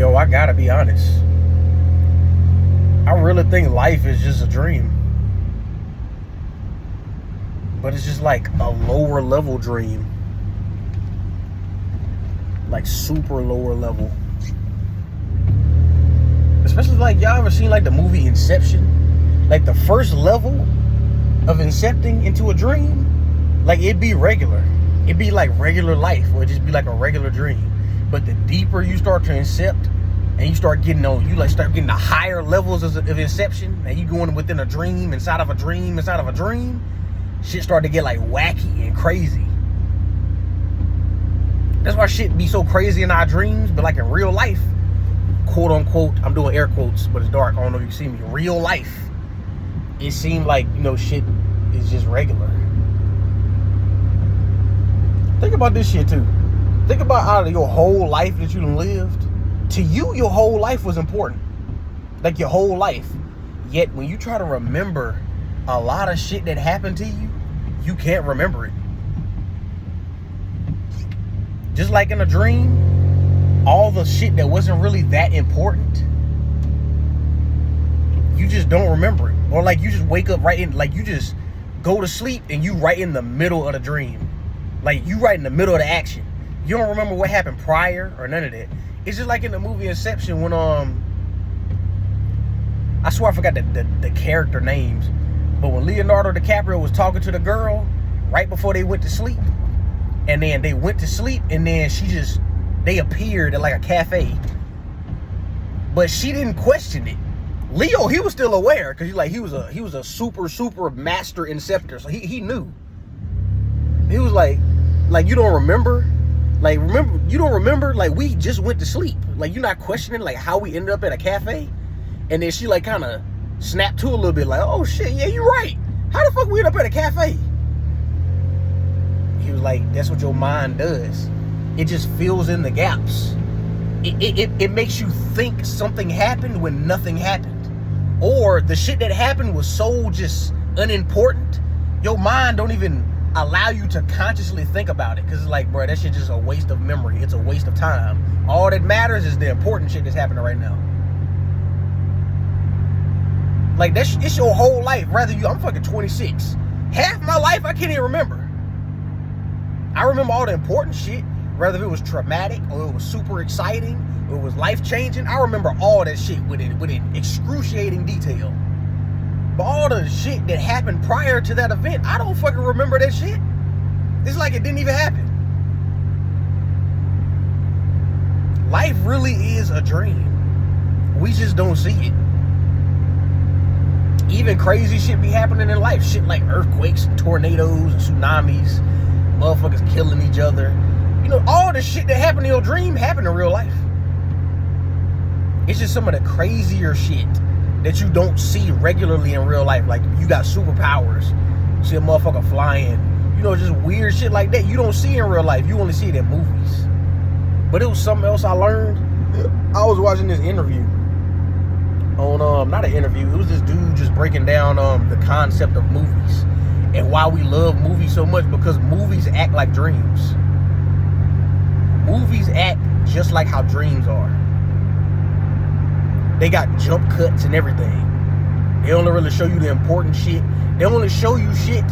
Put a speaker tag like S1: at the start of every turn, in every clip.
S1: Yo, I gotta be honest. I really think life is just a dream. But it's just like a lower level dream. Like super lower level. Especially like, y'all ever seen like the movie Inception? Like the first level of incepting into a dream, like it'd be regular. It'd be like regular life, or it'd just be like a regular dream. But the deeper you start to incept, and you start getting on, you like start getting the higher levels of inception, and you going within a dream, inside of a dream, inside of a dream, shit start to get like wacky and crazy. That's why shit be so crazy in our dreams, but like in real life, quote unquote, I'm doing air quotes, but it's dark, I don't know if you can see me, real life, it seemed like, you know, shit is just regular. Think about this shit too. Think about out of your whole life that you lived, to you, your whole life was important. Like your whole life. Yet when you try to remember a lot of shit that happened to you, you can't remember it. Just like in a dream, all the shit that wasn't really that important, you just don't remember it. Or like you just wake up right in, like you just go to sleep and you right in the middle of the dream. Like you right in the middle of the action. You don't remember what happened prior or none of that. It's just like in the movie Inception when I swear I forgot the character names, but when Leonardo DiCaprio was talking to the girl right before they went to sleep, and then they went to sleep, and then they appeared at like a cafe, but she didn't question it. Leo, he was still aware because he was a super master inceptor, so he knew. He was like you don't remember. Like, you don't remember, like, we just went to sleep. Like, you're not questioning, like, how we ended up at a cafe? And then she, like, kind of snapped to a little bit, like, oh, shit, yeah, you're right. How the fuck we ended up at a cafe? He was like, that's what your mind does. It just fills in the gaps. It makes you think something happened when nothing happened. Or the shit that happened was so just unimportant, your mind don't even allow you to consciously think about it, because it's like, bro, that shit just a waste of memory. It's a waste of time. All that matters is the important shit that's happening right now. Like, it's your whole life. I'm fucking 26. Half my life I can't even remember. I remember all the important shit, whether it was traumatic or it was super exciting or it was life-changing. I remember all that shit with excruciating detail. But all the shit that happened prior to that event, I don't fucking remember that shit. It's like it didn't even happen. Life really is a dream. We just don't see it. Even crazy shit be happening in life. Shit like earthquakes and tornadoes and tsunamis. Motherfuckers killing each other. You know, all the shit that happened in your dream happened in real life. It's just some of the crazier shit that you don't see regularly in real life. Like, you got superpowers, see a motherfucker flying, you know, just weird shit like that you don't see in real life. You only see it in movies. But it was something else I learned. I was watching this interview on not an interview, it was this dude just breaking down the concept of movies and why we love movies so much, because movies act like dreams. Movies act just like how dreams are. They got jump cuts and everything. They only really show you the important shit. They only show you shit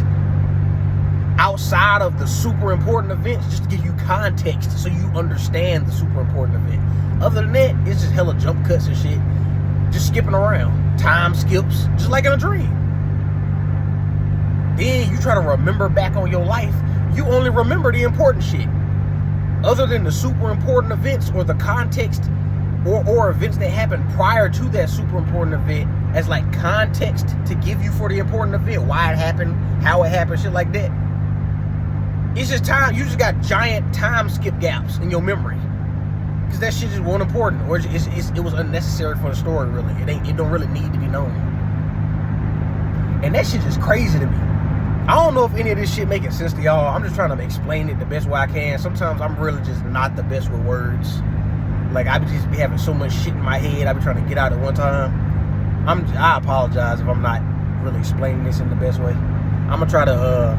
S1: outside of the super important events just to give you context so you understand the super important event. Other than that, it's just hella jump cuts and shit. Just skipping around. Time skips, just like in a dream. Then you try to remember back on your life, you only remember the important shit. Other than the super important events or the context or events that happened prior to that super important event as like context to give you for the important event, why it happened, how it happened, shit like that. It's just time. You just got giant time skip gaps in your memory because that shit just wasn't important, or it was unnecessary for the story. Really, it don't really need to be known. And that shit is crazy to me. I don't know if any of this shit making sense to y'all. I'm just trying to explain it the best way I can. Sometimes I'm really just not the best with words. Like, I just be having so much shit in my head, I be trying to get out at one time. I apologize if I'm not really explaining this in the best way. I'm gonna try to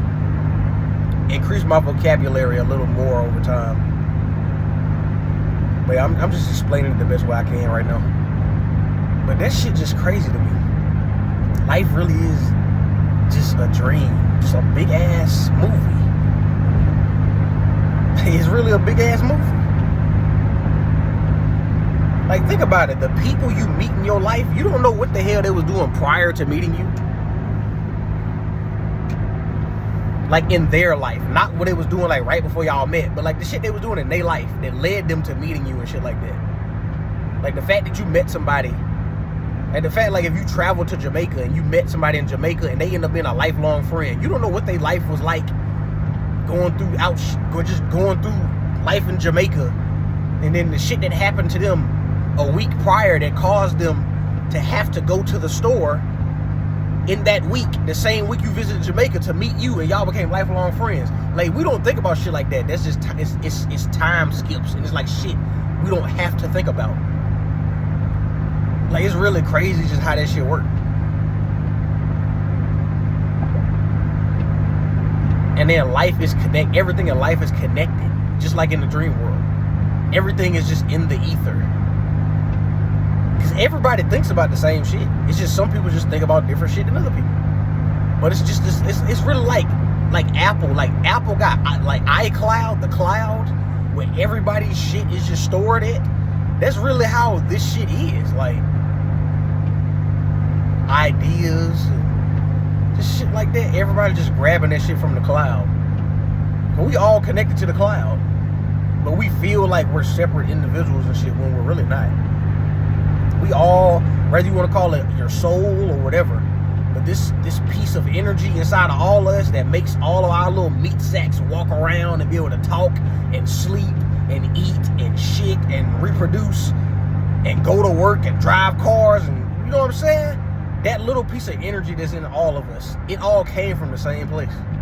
S1: increase my vocabulary a little more over time. But I'm just explaining it the best way I can right now. But that shit just crazy to me. Life really is just a dream. Just a big ass movie. It's really a big ass movie. Like, think about it. The people you meet in your life, you don't know what the hell they was doing prior to meeting you. Like, in their life. Not what they was doing, like, right before y'all met. But, like, the shit they was doing in their life that led them to meeting you and shit like that. Like, the fact that you met somebody. And the fact, like, if you traveled to Jamaica and you met somebody in Jamaica and they end up being a lifelong friend. You don't know what their life was like going through life in Jamaica. And then the shit that happened to them a week prior that caused them to have to go to the store in that week, the same week you visited Jamaica, to meet you, and y'all became lifelong friends. Like, we don't think about shit like that. That's just it's time skips, and it's like shit we don't have to think about. Like, it's really crazy just how that shit works. And then everything in life is connected, just like in the dream world. Everything is just in the ether. Because everybody thinks about the same shit. It's just some people just think about different shit than other people. But it's just it's really like Apple. Like, Apple got like iCloud, the cloud, where everybody's shit is just stored at. That's really how this shit is. Like, ideas and just shit like that. Everybody just grabbing that shit from the cloud. But we all connected to the cloud. But we feel like we're separate individuals and shit when we're really not. We all, whether you want to call it your soul or whatever, but this piece of energy inside of all of us that makes all of our little meat sacks walk around and be able to talk and sleep and eat and shit and reproduce and go to work and drive cars, and you know what I'm saying? That little piece of energy that's in all of us, it all came from the same place.